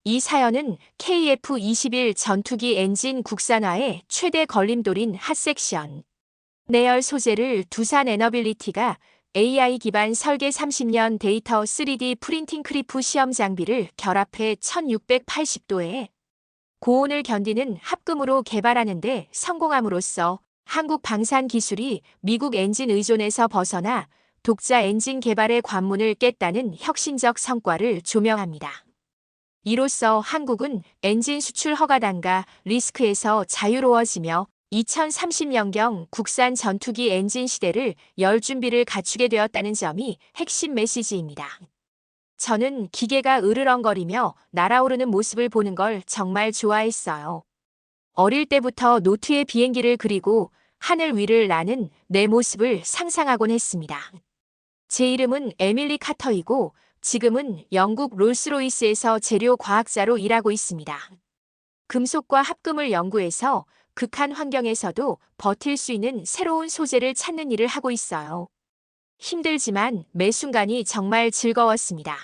이 사연은 KF-21 전투기 엔진 국산화의 최대 걸림돌인 핫섹션 내열 소재를 두산 에너빌리티가 AI 기반 설계 30년 데이터 3D 프린팅 크리프 시험 장비를 결합해 1680도의 고온을 견디는 합금으로 개발하는 데 성공함으로써 한국 방산 기술이 미국 엔진 의존에서 벗어나 독자 엔진 개발의 관문을 깼다는 혁신적 성과를 조명합니다. 이로써 한국은 엔진 수출 허가 단가 리스크에서 자유로워지며 2030년경 국산 전투기 엔진 시대를 열 준비를 갖추게 되었다는 점이 핵심 메시지입니다. 저는 기계가 으르렁거리며 날아오르는 모습을 보는 걸 정말 좋아했어요. 어릴 때부터 노트에 비행기를 그리고 하늘 위를 나는 내 모습을 상상하곤 했습니다. 제 이름은 에밀리 카터이고 지금은 영국 롤스로이스에서 재료 과학자로 일하고 있습니다. 금속과 합금을 연구해서 극한 환경에서도 버틸 수 있는 새로운 소재를 찾는 일을 하고 있어요. 힘들지만 매 순간이 정말 즐거웠습니다.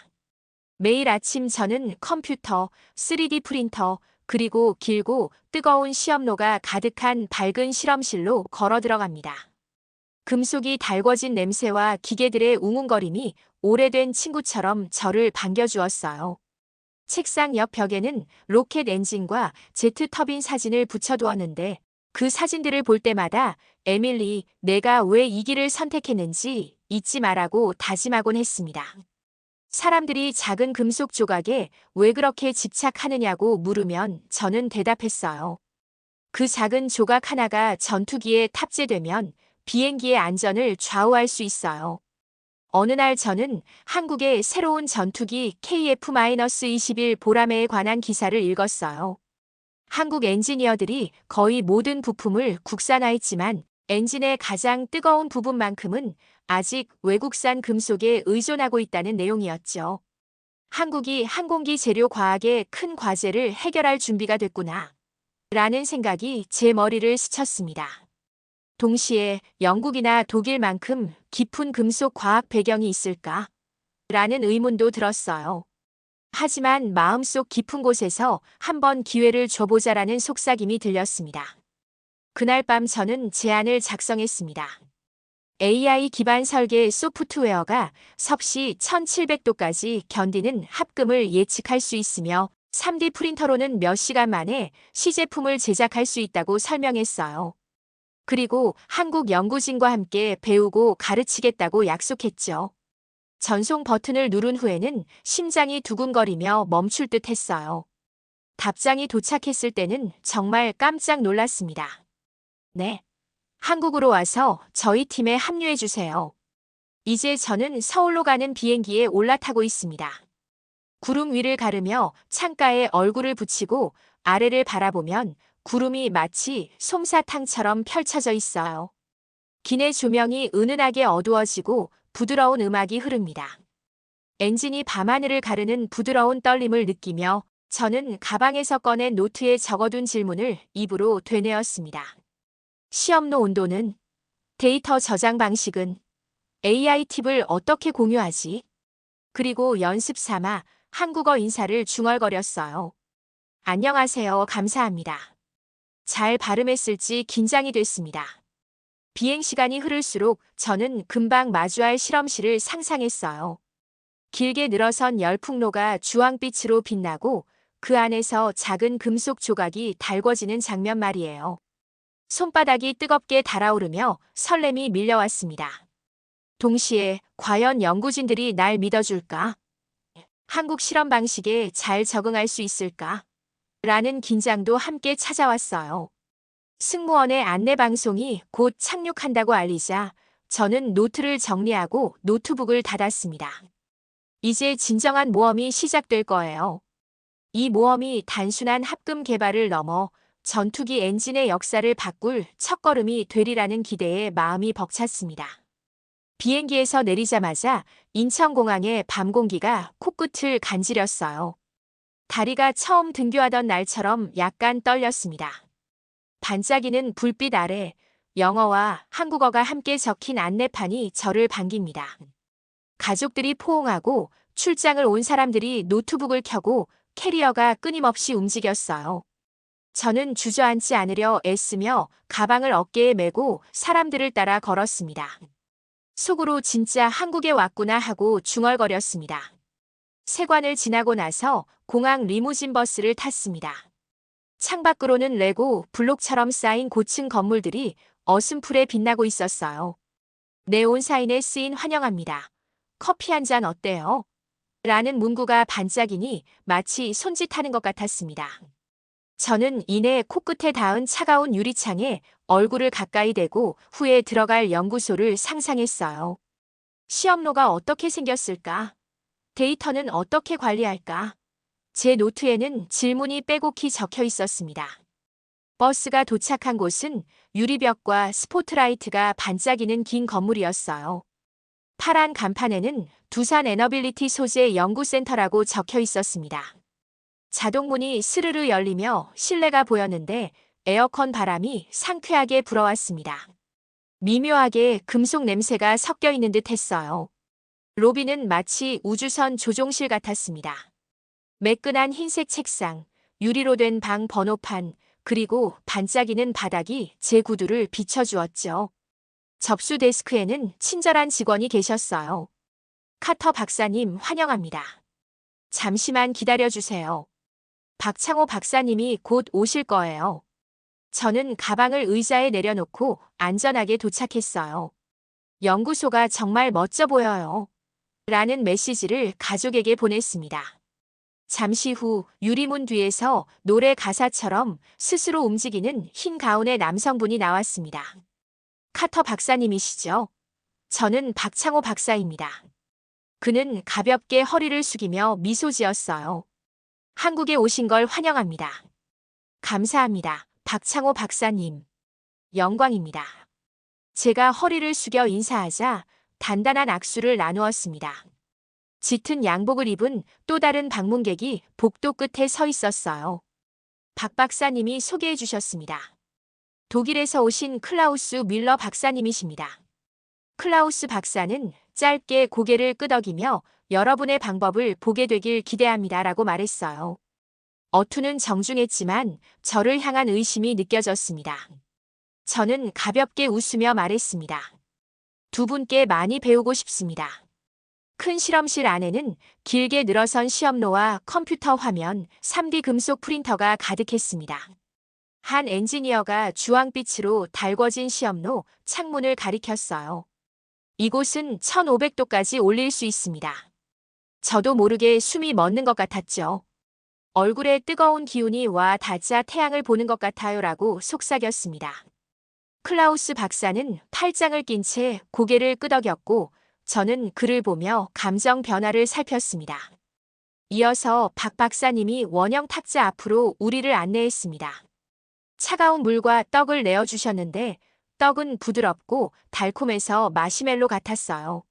매일 아침 저는 컴퓨터, 3D 프린터, 그리고 길고 뜨거운 시험로가 가득한 밝은 실험실로 걸어 들어갑니다. 금속이 달궈진 냄새와 기계들의 웅웅거림이 오래된 친구처럼 저를 반겨주었어요. 책상 옆 벽에는 로켓 엔진과 제트 터빈 사진을 붙여두었는데 그 사진들을 볼 때마다 에밀리, 내가 왜 이 길을 선택했는지 잊지 말라고 다짐하곤 했습니다. 사람들이 작은 금속 조각에 왜 그렇게 집착하느냐고 물으면 저는 대답했어요. 그 작은 조각 하나가 전투기에 탑재되면 비행기의 안전을 좌우할 수 있어요. 어느 날 저는 한국의 새로운 전투기 KF-21 보라매에 관한 기사를 읽었어요. 한국 엔지니어들이 거의 모든 부품을 국산화했지만 엔진의 가장 뜨거운 부분만큼은 아직 외국산 금속에 의존하고 있다는 내용이었죠. 한국이 항공기 재료 과학의 큰 과제를 해결할 준비가 됐구나. 라는 생각이 제 머리를 스쳤습니다. 동시에 영국이나 독일만큼 깊은 금속 과학 배경이 있을까? 라는 의문도 들었어요. 하지만 마음속 깊은 곳에서 한번 기회를 줘보자라는 속삭임이 들렸습니다. 그날 밤 저는 제안을 작성했습니다. AI 기반 설계 소프트웨어가 섭씨 1700도까지 견디는 합금을 예측할 수 있으며 3D 프린터로는 몇 시간 만에 시제품을 제작할 수 있다고 설명했어요. 그리고 한국 연구진과 함께 배우고 가르치겠다고 약속했죠. 전송 버튼을 누른 후에는 심장이 두근거리며 멈출 듯 했어요. 답장이 도착했을 때는 정말 깜짝 놀랐습니다. 네. 한국으로 와서 저희 팀에 합류해 주세요. 이제 저는 서울로 가는 비행기에 올라타고 있습니다. 구름 위를 가르며 창가에 얼굴을 붙이고 아래를 바라보면 구름이 마치 솜사탕처럼 펼쳐져 있어요. 기내 조명이 은은하게 어두워지고 부드러운 음악이 흐릅니다. 엔진이 밤하늘을 가르는 부드러운 떨림을 느끼며 저는 가방에서 꺼낸 노트에 적어둔 질문을 입으로 되뇌었습니다. 시험로 온도는? 데이터 저장 방식은? AI 팁을 어떻게 공유하지? 그리고 연습 삼아 한국어 인사를 중얼거렸어요. 안녕하세요. 감사합니다. 잘 발음했을지 긴장이 됐습니다. 비행 시간이 흐를수록 저는 금방 마주할 실험실을 상상했어요. 길게 늘어선 열풍로가 주황빛으로 빛나고 그 안에서 작은 금속 조각이 달궈지는 장면 말이에요. 손바닥이 뜨겁게 달아오르며 설렘이 밀려왔습니다. 동시에 과연 연구진들이 날 믿어줄까? 한국 실험 방식에 잘 적응할 수 있을까? 라는 긴장도 함께 찾아왔어요. 승무원의 안내방송이 곧 착륙한다고 알리자 저는 노트를 정리하고 노트북을 닫았습니다. 이제 진정한 모험이 시작될 거예요. 이 모험이 단순한 합금 개발을 넘어 전투기 엔진의 역사를 바꿀 첫걸음이 되리라는 기대에 마음이 벅찼습니다. 비행기에서 내리자마자 인천공항의 밤 공기가 코끝을 간지렸어요. 다리가 처음 등교하던 날처럼 약간 떨렸습니다. 반짝이는 불빛 아래 영어와 한국어가 함께 적힌 안내판이 저를 반깁니다. 가족들이 포옹하고 출장을 온 사람들이 노트북을 켜고 캐리어가 끊임없이 움직였어요. 저는 주저앉지 않으려 애쓰며 가방을 어깨에 메고 사람들을 따라 걸었습니다. 속으로 진짜 한국에 왔구나 하고 중얼거렸습니다. 세관을 지나고 나서 공항 리무진 버스를 탔습니다. 창밖으로는 레고 블록처럼 쌓인 고층 건물들이 어슴풀에 빛나고 있었어요. 네온 사인에 쓰인 환영합니다. 커피 한 잔 어때요? 라는 문구가 반짝이니 마치 손짓하는 것 같았습니다. 저는 이내 코끝에 닿은 차가운 유리창에 얼굴을 가까이 대고 후에 들어갈 연구소를 상상했어요. 시험로가 어떻게 생겼을까? 데이터는 어떻게 관리할까? 제 노트에는 질문이 빼곡히 적혀 있었습니다. 버스가 도착한 곳은 유리벽과 스포트라이트가 반짝이는 긴 건물이었어요. 파란 간판에는 두산 에너빌리티 소재 연구센터라고 적혀 있었습니다. 자동문이 스르르 열리며 실내가 보였는데 에어컨 바람이 상쾌하게 불어왔습니다. 미묘하게 금속 냄새가 섞여 있는 듯 했어요. 로비는 마치 우주선 조종실 같았습니다. 매끈한 흰색 책상, 유리로 된 방 번호판, 그리고 반짝이는 바닥이 제 구두를 비춰주었죠. 접수 데스크에는 친절한 직원이 계셨어요. 카터 박사님 환영합니다. 잠시만 기다려주세요. 박창호 박사님이 곧 오실 거예요. 저는 가방을 의자에 내려놓고 안전하게 도착했어요. 연구소가 정말 멋져 보여요. 라는 메시지를 가족에게 보냈습니다. 잠시 후 유리문 뒤에서 노래 가사처럼 스스로 움직이는 흰 가운의 남성분이 나왔습니다. 카터 박사님이시죠? 저는 박창호 박사입니다. 그는 가볍게 허리를 숙이며 미소 지었어요. 한국에 오신 걸 환영합니다. 감사합니다. 박창호 박사님. 영광입니다. 제가 허리를 숙여 인사하자 단단한 악수를 나누었습니다. 짙은 양복을 입은 또 다른 방문객이 복도 끝에 서 있었어요. 박 박사님이 소개해 주셨습니다. 독일에서 오신 클라우스 뮬러 박사님이십니다. 클라우스 박사는 짧게 고개를 끄덕이며 여러분의 방법을 보게 되길 기대합니다라고 말했어요. 어투는 정중했지만 저를 향한 의심이 느껴졌습니다. 저는 가볍게 웃으며 말했습니다. 두 분께 많이 배우고 싶습니다. 큰 실험실 안에는 길게 늘어선 시험로와 컴퓨터 화면, 3D 금속 프린터가 가득했습니다. 한 엔지니어가 주황빛으로 달궈진 시험로 창문을 가리켰어요. 이곳은 1500도까지 올릴 수 있습니다. 저도 모르게 숨이 멎는 것 같았죠. 얼굴에 뜨거운 기운이 와 닿자 태양을 보는 것 같아요라고 속삭였습니다. 클라우스 박사는 팔짱을 낀 채 고개를 끄덕였고 저는 그를 보며 감정 변화를 살폈습니다. 이어서 박 박사님이 원형 탁자 앞으로 우리를 안내했습니다. 차가운 물과 떡을 내어주셨는데 떡은 부드럽고 달콤해서 마시멜로 같았어요.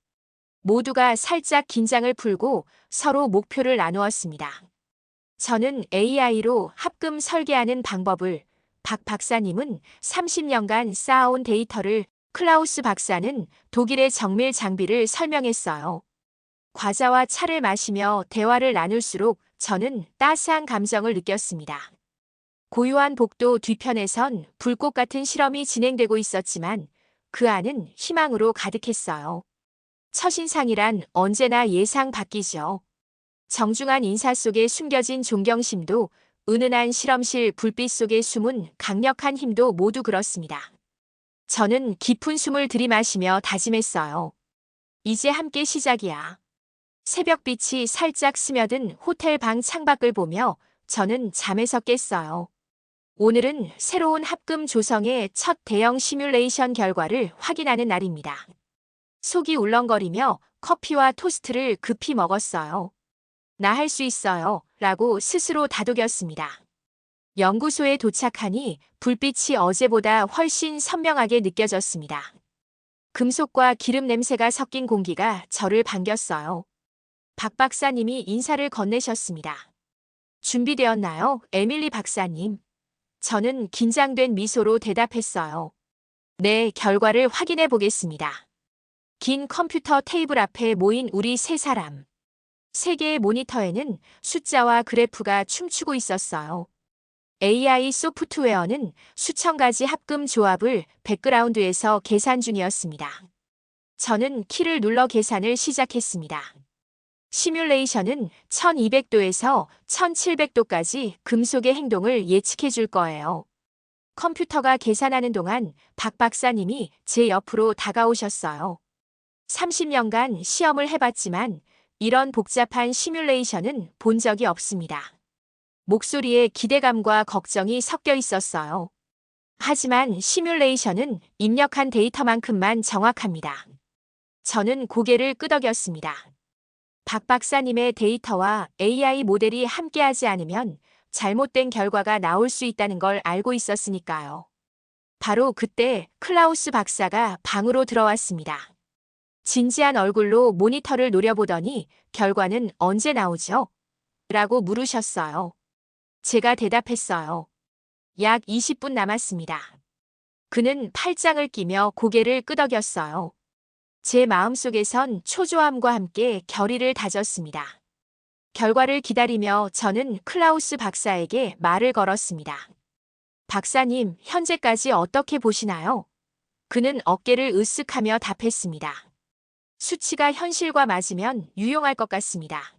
모두가 살짝 긴장을 풀고 서로 목표를 나누었습니다. 저는 AI로 합금 설계하는 방법을, 박 박사님은 30년간 쌓아온 데이터를, 클라우스 박사는 독일의 정밀 장비를 설명했어요. 과자와 차를 마시며 대화를 나눌수록 저는 따스한 감정을 느꼈습니다. 고요한 복도 뒤편에선 불꽃 같은 실험이 진행되고 있었지만 그 안은 희망으로 가득했어요. 첫인상이란 언제나 예상 밖이죠. 정중한 인사 속에 숨겨진 존경심도, 은은한 실험실 불빛 속에 숨은 강력한 힘도 모두 그렇습니다. 저는 깊은 숨을 들이마시며 다짐했어요. 이제 함께 시작이야. 새벽빛이 살짝 스며든 호텔 방 창밖을 보며 저는 잠에서 깼어요. 오늘은 새로운 합금 조성의 첫 대형 시뮬레이션 결과를 확인하는 날입니다. 속이 울렁거리며 커피와 토스트를 급히 먹었어요. 나 할 수 있어요. 라고 스스로 다독였습니다. 연구소에 도착하니 불빛이 어제보다 훨씬 선명하게 느껴졌습니다. 금속과 기름 냄새가 섞인 공기가 저를 반겼어요. 박 박사님이 인사를 건네셨습니다. 준비되었나요, 에밀리 박사님? 저는 긴장된 미소로 대답했어요. 네, 결과를 확인해 보겠습니다. 긴 컴퓨터 테이블 앞에 모인 우리 세 사람. 세 개의 모니터에는 숫자와 그래프가 춤추고 있었어요. AI 소프트웨어는 수천 가지 합금 조합을 백그라운드에서 계산 중이었습니다. 저는 키를 눌러 계산을 시작했습니다. 시뮬레이션은 1200도에서 1700도까지 금속의 행동을 예측해 줄 거예요. 컴퓨터가 계산하는 동안 박 박사님이 제 옆으로 다가오셨어요. 30년간 시험을 해봤지만 이런 복잡한 시뮬레이션은 본 적이 없습니다. 목소리에 기대감과 걱정이 섞여 있었어요. 하지만 시뮬레이션은 입력한 데이터만큼만 정확합니다. 저는 고개를 끄덕였습니다. 박 박사님의 데이터와 AI 모델이 함께하지 않으면 잘못된 결과가 나올 수 있다는 걸 알고 있었으니까요. 바로 그때 클라우스 박사가 방으로 들어왔습니다. 진지한 얼굴로 모니터를 노려보더니 결과는 언제 나오죠? 라고 물으셨어요. 제가 대답했어요. 약 20분 남았습니다. 그는 팔짱을 끼며 고개를 끄덕였어요. 제 마음속에선 초조함과 함께 결의를 다졌습니다. 결과를 기다리며 저는 클라우스 박사에게 말을 걸었습니다. 박사님, 현재까지 어떻게 보시나요? 그는 어깨를 으쓱하며 답했습니다. 수치가 현실과 맞으면 유용할 것 같습니다.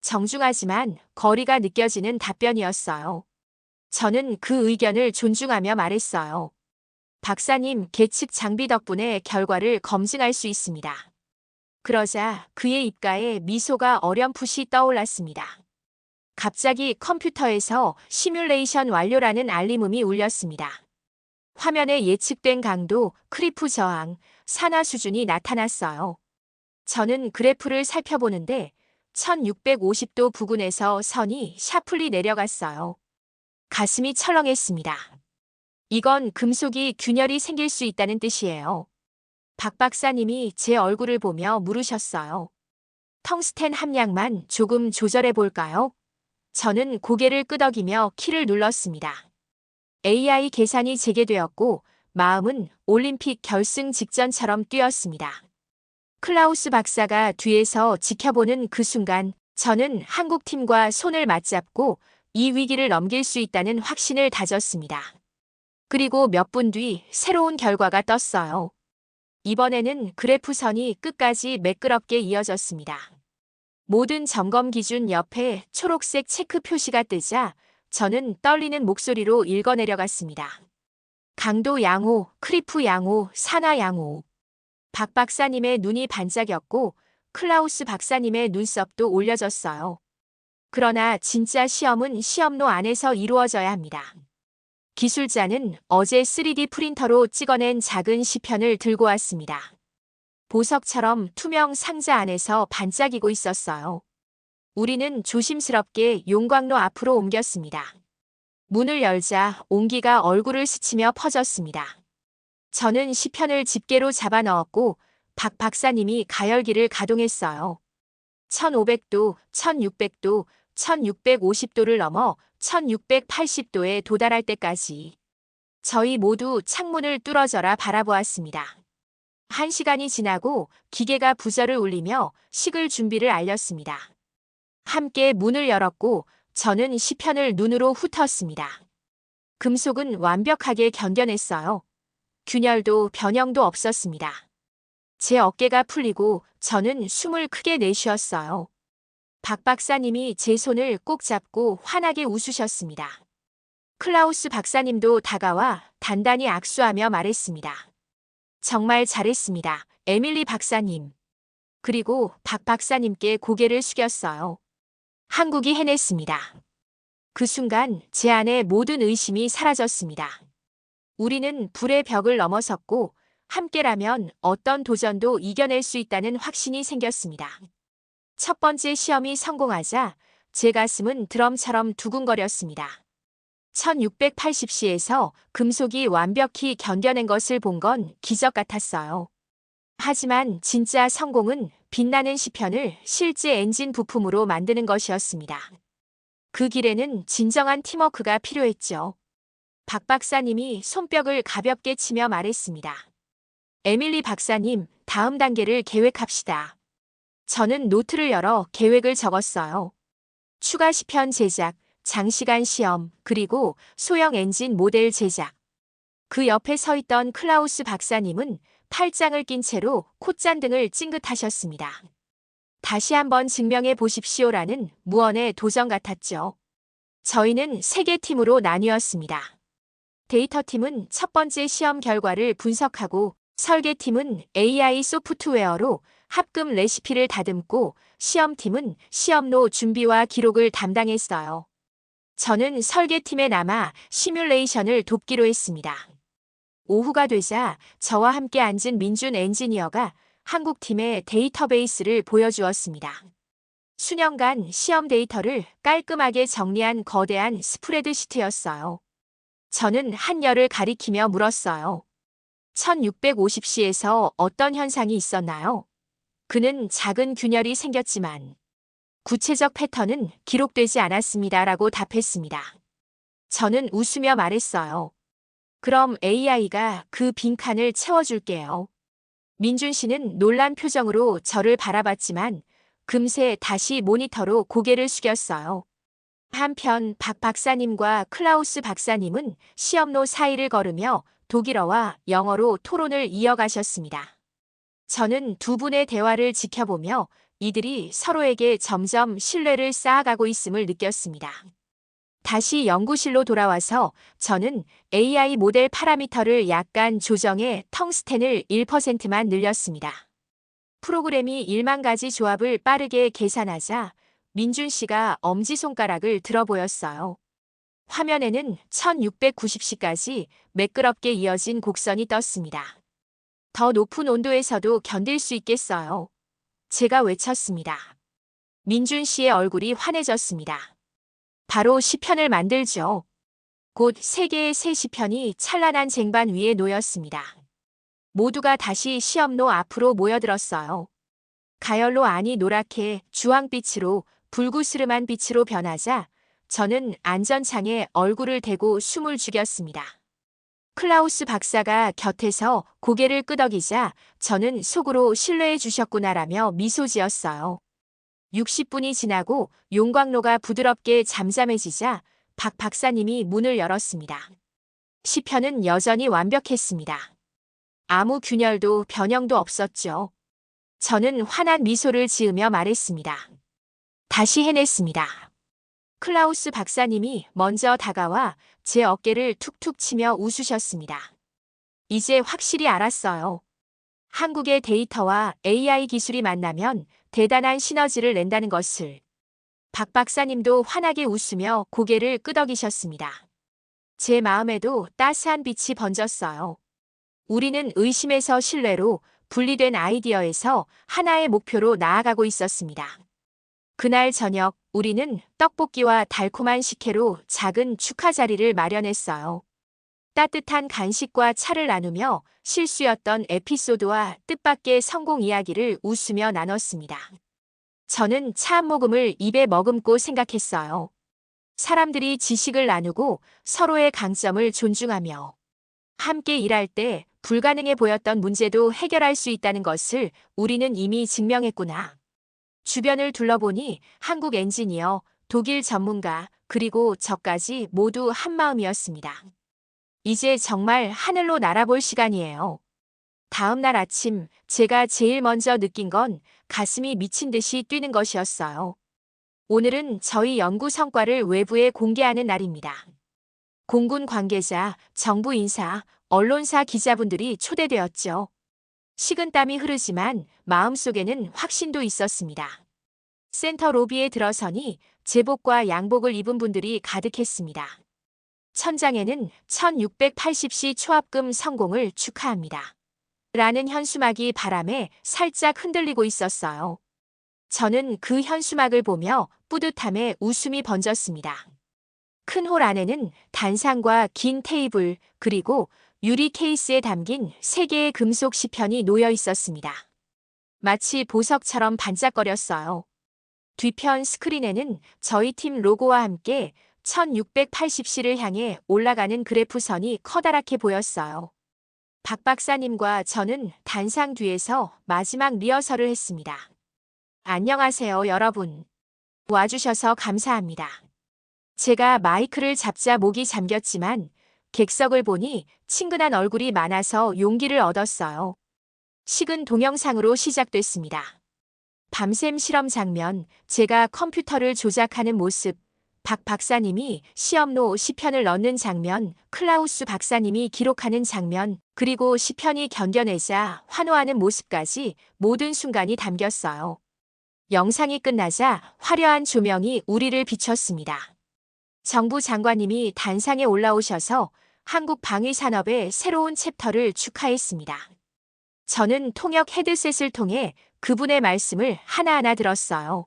정중하지만 거리가 느껴지는 답변이었어요. 저는 그 의견을 존중하며 말했어요. 박사님, 계측 장비 덕분에 결과를 검증할 수 있습니다. 그러자 그의 입가에 미소가 어렴풋이 떠올랐습니다. 갑자기 컴퓨터에서 시뮬레이션 완료라는 알림음이 울렸습니다. 화면에 예측된 강도, 크리프 저항, 산화 수준이 나타났어요. 저는 그래프를 살펴보는데 1650도 부근에서 선이 샤플리 내려갔어요. 가슴이 철렁했습니다. 이건 금속이 균열이 생길 수 있다는 뜻이에요. 박 박사님이 제 얼굴을 보며 물으셨어요. 텅스텐 함량만 조금 조절해 볼까요? 저는 고개를 끄덕이며 키를 눌렀습니다. AI 계산이 재개되었고 마음은 올림픽 결승 직전처럼 뛰었습니다. 클라우스 박사가 뒤에서 지켜보는 그 순간 저는 한국팀과 손을 맞잡고 이 위기를 넘길 수 있다는 확신을 다졌습니다. 그리고 몇 분 뒤 새로운 결과가 떴어요. 이번에는 그래프선이 끝까지 매끄럽게 이어졌습니다. 모든 점검 기준 옆에 초록색 체크 표시가 뜨자 저는 떨리는 목소리로 읽어내려갔습니다. 강도 양호, 크리프 양호, 산화 양호. 박 박사님의 눈이 반짝였고 클라우스 박사님의 눈썹도 올려졌어요. 그러나 진짜 시험은 시험로 안에서 이루어져야 합니다. 기술자는 어제 3D 프린터로 찍어낸 작은 시편을 들고 왔습니다. 보석처럼 투명 상자 안에서 반짝이고 있었어요. 우리는 조심스럽게 용광로 앞으로 옮겼습니다. 문을 열자 온기가 얼굴을 스치며 퍼졌습니다. 저는 시편을 집게로 잡아 넣었고 박 박사님이 가열기를 가동했어요. 1500도, 1600도, 1650도를 넘어 1680도에 도달할 때까지 저희 모두 창문을 뚫어져라 바라보았습니다. 1시간이 지나고 기계가 부저를 울리며 식을 준비를 알렸습니다. 함께 문을 열었고 저는 시편을 눈으로 훑었습니다. 금속은 완벽하게 견뎌냈어요. 균열도 변형도 없었습니다. 제 어깨가 풀리고 저는 숨을 크게 내쉬었어요. 박 박사님이 제 손을 꼭 잡고 환하게 웃으셨습니다. 클라우스 박사님도 다가와 단단히 악수하며 말했습니다. 정말 잘했습니다, 에밀리 박사님. 그리고 박 박사님께 고개를 숙였어요. 한국이 해냈습니다. 그 순간 제 안의 모든 의심이 사라졌습니다. 우리는 불의 벽을 넘어섰고 함께라면 어떤 도전도 이겨낼 수 있다는 확신이 생겼습니다. 첫 번째 시험이 성공하자 제 가슴은 드럼처럼 두근거렸습니다. 1680C에서 금속이 완벽히 견뎌낸 것을 본 건 기적 같았어요. 하지만 진짜 성공은 빛나는 시편을 실제 엔진 부품으로 만드는 것이었습니다. 그 길에는 진정한 팀워크가 필요했죠. 박 박사님이 손뼉을 가볍게 치며 말했습니다. 에밀리 박사님, 다음 단계를 계획합시다. 저는 노트를 열어 계획을 적었어요. 추가 시편 제작, 장시간 시험, 그리고 소형 엔진 모델 제작. 그 옆에 서 있던 클라우스 박사님은 팔짱을 낀 채로 콧잔등을 찡긋하셨습니다. 다시 한번 증명해 보십시오라는 무언의 도전 같았죠. 저희는 3개 팀으로 나뉘었습니다. 데이터팀은 첫 번째 시험 결과를 분석하고 설계팀은 AI 소프트웨어로 합금 레시피를 다듬고 시험팀은 시험로 준비와 기록을 담당했어요. 저는 설계팀에 남아 시뮬레이션을 돕기로 했습니다. 오후가 되자 저와 함께 앉은 민준 엔지니어가 한국팀의 데이터베이스를 보여주었습니다. 수년간 시험 데이터를 깔끔하게 정리한 거대한 스프레드시트였어요. 저는 한열을 가리키며 물었어요. 1650시에서 어떤 현상이 있었나요? 그는 작은 균열이 생겼지만 구체적 패턴은 기록되지 않았습니다라고 답했습니다. 저는 웃으며 말했어요. 그럼 AI가 그 빈칸을 채워줄게요. 민준 씨는 놀란 표정으로 저를 바라봤지만 금세 다시 모니터로 고개를 숙였어요. 한편 박 박사님과 클라우스 박사님은 시험로 사이를 걸으며 독일어와 영어로 토론을 이어가셨습니다. 저는 두 분의 대화를 지켜보며 이들이 서로에게 점점 신뢰를 쌓아가고 있음을 느꼈습니다. 다시 연구실로 돌아와서 저는 AI 모델 파라미터를 약간 조정해 텅스텐을 1%만 늘렸습니다. 프로그램이 1만 가지 조합을 빠르게 계산하자 민준 씨가 엄지손가락을 들어 보였어요. 화면에는 1690시까지 매끄럽게 이어진 곡선이 떴습니다. 더 높은 온도에서도 견딜 수 있겠어요. 제가 외쳤습니다. 민준 씨의 얼굴이 환해졌습니다. 바로 시편을 만들죠. 곧 3개의 새 시편이 찬란한 쟁반 위에 놓였습니다. 모두가 다시 시험로 앞으로 모여들었어요. 가열로 안이 노랗게 주황빛으로 불구스름한 빛으로 변하자 저는 안전창에 얼굴을 대고 숨을 죽였습니다. 클라우스 박사가 곁에서 고개를 끄덕이자 저는 속으로 신뢰해 주셨구나라며 미소 지었어요. 60분이 지나고 용광로가 부드럽게 잠잠해지자 박 박사님이 문을 열었습니다. 시편은 여전히 완벽했습니다. 아무 균열도 변형도 없었죠. 저는 환한 미소를 지으며 말했습니다. 다시 해냈습니다. 클라우스 박사님이 먼저 다가와 제 어깨를 툭툭 치며 웃으셨습니다. 이제 확실히 알았어요. 한국의 데이터와 AI 기술이 만나면 대단한 시너지를 낸다는 것을. 박 박사님도 환하게 웃으며 고개를 끄덕이셨습니다. 제 마음에도 따스한 빛이 번졌어요. 우리는 의심에서 신뢰로 분리된 아이디어에서 하나의 목표로 나아가고 있었습니다. 그날 저녁 우리는 떡볶이와 달콤한 식혜로 작은 축하 자리를 마련했어요. 따뜻한 간식과 차를 나누며 실수였던 에피소드와 뜻밖의 성공 이야기를 웃으며 나눴습니다. 저는 차 한 모금을 입에 머금고 생각했어요. 사람들이 지식을 나누고 서로의 강점을 존중하며 함께 일할 때 불가능해 보였던 문제도 해결할 수 있다는 것을 우리는 이미 증명했구나. 주변을 둘러보니 한국 엔지니어, 독일 전문가, 그리고 저까지 모두 한마음이었습니다. 이제 정말 하늘로 날아볼 시간이에요. 다음 날 아침 제가 제일 먼저 느낀 건 가슴이 미친 듯이 뛰는 것이었어요. 오늘은 저희 연구 성과를 외부에 공개하는 날입니다. 공군 관계자, 정부 인사, 언론사 기자분들이 초대되었죠. 식은땀이 흐르지만 마음속에는 확신도 있었습니다. 센터 로비에 들어서니 제복과 양복을 입은 분들이 가득했습니다. 천장에는 1680시 초합금 성공을 축하합니다. 라는 현수막이 바람에 살짝 흔들리고 있었어요. 저는 그 현수막을 보며 뿌듯함에 웃음이 번졌습니다. 큰 홀 안에는 단상과 긴 테이블 그리고 유리 케이스에 담긴 3개의 금속 시편이 놓여 있었습니다. 마치 보석처럼 반짝거렸어요. 뒤편 스크린에는 저희 팀 로고와 함께 1680시를 향해 올라가는 그래프선이 커다랗게 보였어요. 박 박사님과 저는 단상 뒤에서 마지막 리허설을 했습니다. 안녕하세요, 여러분. 와주셔서 감사합니다. 제가 마이크를 잡자 목이 잠겼지만 객석을 보니 친근한 얼굴이 많아서 용기를 얻었어요. 식은 동영상으로 시작됐습니다. 밤샘 실험 장면, 제가 컴퓨터를 조작하는 모습, 박 박사님이 시험로 시편을 넣는 장면, 클라우스 박사님이 기록하는 장면, 그리고 시편이 견뎌내자 환호하는 모습까지 모든 순간이 담겼어요. 영상이 끝나자 화려한 조명이 우리를 비췄습니다. 정부 장관님이 단상에 올라오셔서 한국 방위 산업의 새로운 챕터를 축하했습니다. 저는 통역 헤드셋을 통해 그분의 말씀을 하나하나 들었어요.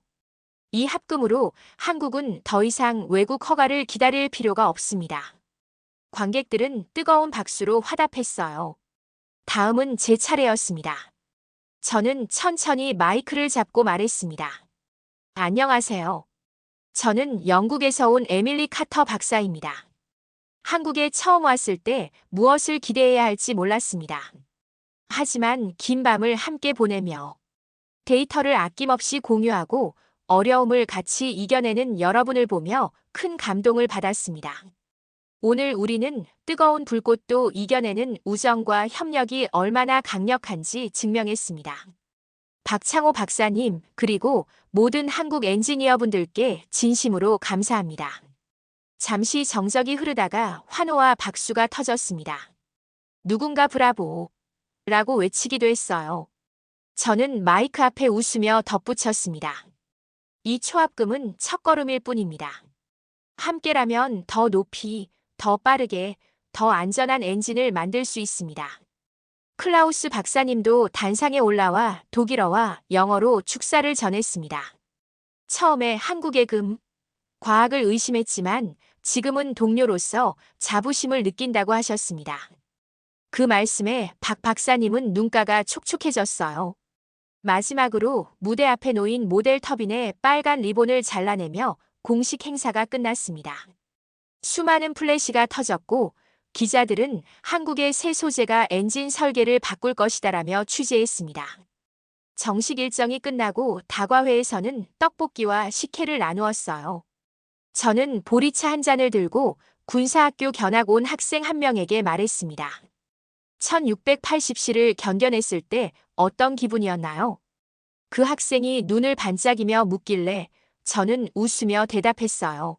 이 합금으로 한국은 더 이상 외국 허가를 기다릴 필요가 없습니다. 관객들은 뜨거운 박수로 화답했어요. 다음은 제 차례였습니다. 저는 천천히 마이크를 잡고 말했습니다. 안녕하세요. 저는 영국에서 온 에밀리 카터 박사입니다. 한국에 처음 왔을 때 무엇을 기대해야 할지 몰랐습니다. 하지만 긴 밤을 함께 보내며 데이터를 아낌없이 공유하고 어려움을 같이 이겨내는 여러분을 보며 큰 감동을 받았습니다. 오늘 우리는 뜨거운 불꽃도 이겨내는 우정과 협력이 얼마나 강력한지 증명했습니다. 박창호 박사님, 그리고 모든 한국 엔지니어분들께 진심으로 감사합니다. 잠시 정적이 흐르다가 환호와 박수가 터졌습니다. 누군가 브라보! 라고 외치기도 했어요. 저는 마이크 앞에 웃으며 덧붙였습니다. 이 초합금은 첫걸음일 뿐입니다. 함께라면 더 높이, 더 빠르게, 더 안전한 엔진을 만들 수 있습니다. 클라우스 박사님도 단상에 올라와 독일어와 영어로 축사를 전했습니다. 처음에 한국의 금, 과학을 의심했지만 지금은 동료로서 자부심을 느낀다고 하셨습니다. 그 말씀에 박 박사님은 눈가가 촉촉해졌어요. 마지막으로 무대 앞에 놓인 모델 터빈의 빨간 리본을 잘라내며 공식 행사가 끝났습니다. 수많은 플래시가 터졌고 기자들은 한국의 새 소재가 엔진 설계를 바꿀 것이다라며 취재했습니다. 정식 일정이 끝나고 다과회에서는 떡볶이와 식혜를 나누었어요. 저는 보리차 한 잔을 들고 군사학교 견학 온 학생 한 명에게 말했습니다. 1680시를 견뎌냈을 때 어떤 기분이었나요? 그 학생이 눈을 반짝이며 묻길래 저는 웃으며 대답했어요.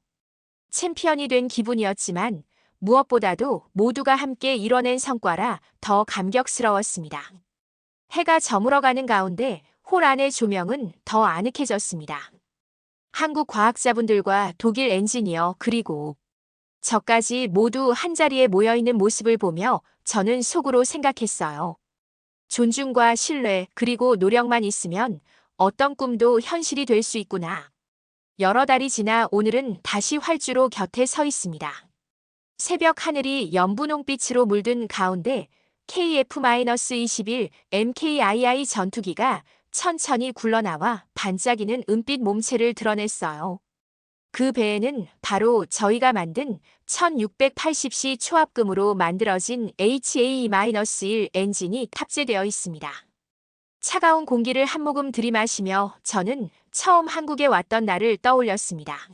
챔피언이 된 기분이었지만 무엇보다도 모두가 함께 이뤄낸 성과라 더 감격스러웠습니다. 해가 저물어가는 가운데 홀 안의 조명은 더 아늑해졌습니다. 한국 과학자분들과 독일 엔지니어 그리고 저까지 모두 한자리에 모여있는 모습을 보며 저는 속으로 생각했어요. 존중과 신뢰 그리고 노력만 있으면 어떤 꿈도 현실이 될 수 있구나. 여러 달이 지나 오늘은 다시 활주로 곁에 서 있습니다. 새벽 하늘이 연분홍빛으로 물든 가운데 KF-21 MKII 전투기가 천천히 굴러나와 반짝이는 은빛 몸체를 드러냈어요. 그 배에는 바로 저희가 만든 1680시 초합금으로 만들어진 HAE-1 엔진이 탑재되어 있습니다. 차가운 공기를 한 모금 들이마시며 저는 처음 한국에 왔던 날을 떠올렸습니다.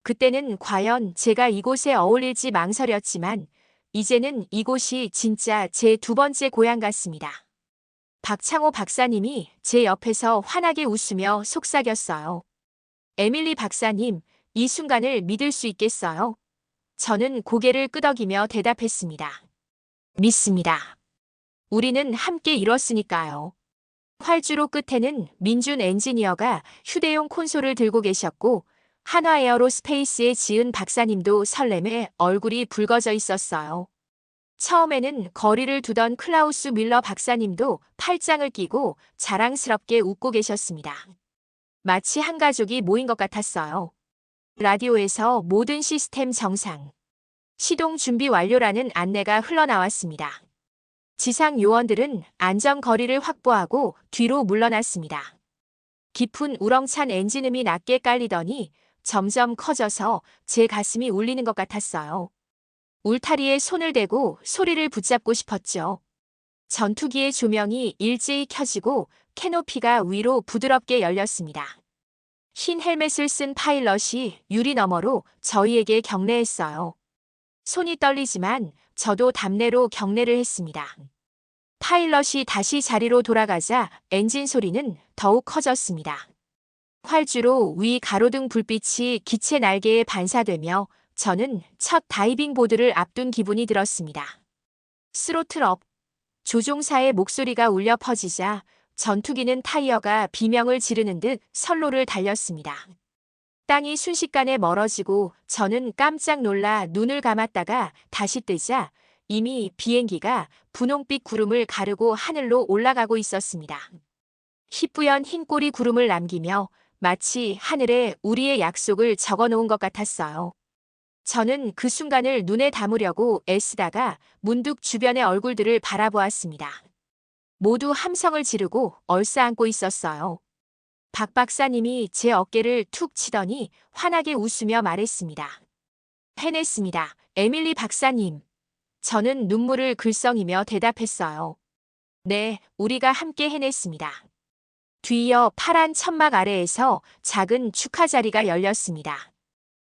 그때는 과연 제가 이곳에 어울릴지 망설였지만 이제는 이곳이 진짜 제 두 번째 고향 같습니다. 박창호 박사님이 제 옆에서 환하게 웃으며 속삭였어요. 에밀리 박사님, 이 순간을 믿을 수 있겠어요? 저는 고개를 끄덕이며 대답했습니다. 믿습니다. 우리는 함께 이뤘으니까요. 활주로 끝에는 민준 엔지니어가 휴대용 콘솔을 들고 계셨고 한화 에어로스페이스에 지은 박사님도 설렘에 얼굴이 붉어져 있었어요. 처음에는 거리를 두던 클라우스 밀러 박사님도 팔짱을 끼고 자랑스럽게 웃고 계셨습니다. 마치 한 가족이 모인 것 같았어요. 라디오에서 모든 시스템 정상, 시동 준비 완료라는 안내가 흘러나왔습니다. 지상 요원들은 안전거리를 확보하고 뒤로 물러났습니다. 깊은 우렁찬 엔진음이 낮게 깔리더니 점점 커져서 제 가슴이 울리는 것 같았어요. 울타리에 손을 대고 소리를 붙잡고 싶었죠. 전투기의 조명이 일제히 켜지고 캐노피가 위로 부드럽게 열렸습니다. 흰 헬멧을 쓴 파일럿이 유리 너머로 저희에게 경례했어요. 손이 떨리지만 저도 답례로 경례를 했습니다. 파일럿이 다시 자리로 돌아가자 엔진 소리는 더욱 커졌습니다. 활주로 위 가로등 불빛이 기체 날개에 반사되며 저는 첫 다이빙 보드를 앞둔 기분이 들었습니다. 스로틀 업. 조종사의 목소리가 울려 퍼지자 전투기는 타이어가 비명을 지르는 듯 선로를 달렸습니다. 땅이 순식간에 멀어지고 저는 깜짝 놀라 눈을 감았다가 다시 뜨자 이미 비행기가 분홍빛 구름을 가르고 하늘로 올라가고 있었습니다. 희뿌연 흰 꼬리 구름을 남기며 마치 하늘에 우리의 약속을 적어놓은 것 같았어요. 저는 그 순간을 눈에 담으려고 애쓰다가 문득 주변의 얼굴들을 바라보았습니다. 모두 함성을 지르고 얼싸안고 있었어요. 박 박사님이 제 어깨를 툭 치더니 환하게 웃으며 말했습니다. 해냈습니다. 에밀리 박사님. 저는 눈물을 글썽이며 대답했어요. 네, 우리가 함께 해냈습니다. 뒤이어 파란 천막 아래에서 작은 축하 자리가 열렸습니다.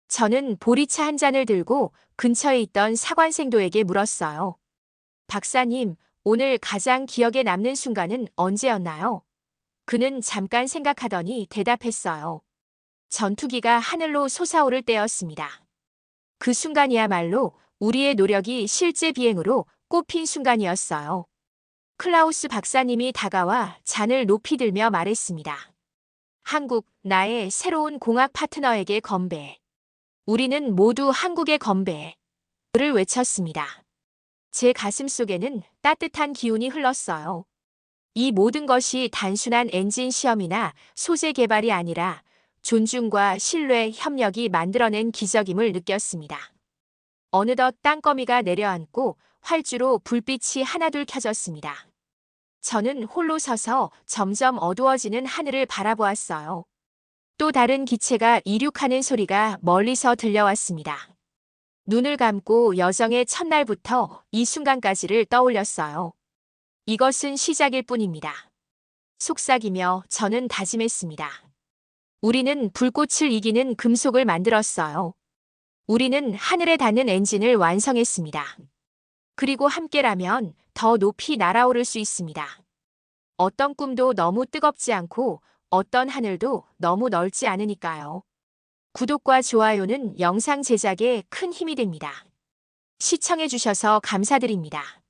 저는 보리차 한 잔을 들고 근처에 있던 사관생도에게 물었어요. 박사님, 오늘 가장 기억에 남는 순간은 언제였나요? 그는 잠깐 생각하더니 대답했어요. 전투기가 하늘로 솟아오를 때였습니다. 그 순간이야말로 우리의 노력이 실제 비행으로 꼽힌 순간이었어요. 클라우스 박사님이 다가와 잔을 높이 들며 말했습니다. 한국, 나의 새로운 공학 파트너에게 건배. 우리는 모두 한국의 건배. 를 외쳤습니다. 제 가슴 속에는 따뜻한 기운이 흘렀어요. 이 모든 것이 단순한 엔진 시험이나 소재 개발이 아니라 존중과 신뢰, 협력이 만들어낸 기적임을 느꼈습니다. 어느덧 땅거미가 내려앉고 활주로 불빛이 하나둘 켜졌습니다. 저는 홀로 서서 점점 어두워지는 하늘을 바라보았어요. 또 다른 기체가 이륙하는 소리가 멀리서 들려왔습니다. 눈을 감고 여정의 첫날부터 이 순간까지를 떠올렸어요. 이것은 시작일 뿐입니다. 속삭이며 저는 다짐했습니다. 우리는 불꽃을 이기는 금속을 만들었어요. 우리는 하늘에 닿는 엔진을 완성했습니다. 그리고 함께라면 더 높이 날아오를 수 있습니다. 어떤 꿈도 너무 뜨겁지 않고 어떤 하늘도 너무 넓지 않으니까요. 구독과 좋아요는 영상 제작에 큰 힘이 됩니다. 시청해주셔서 감사드립니다.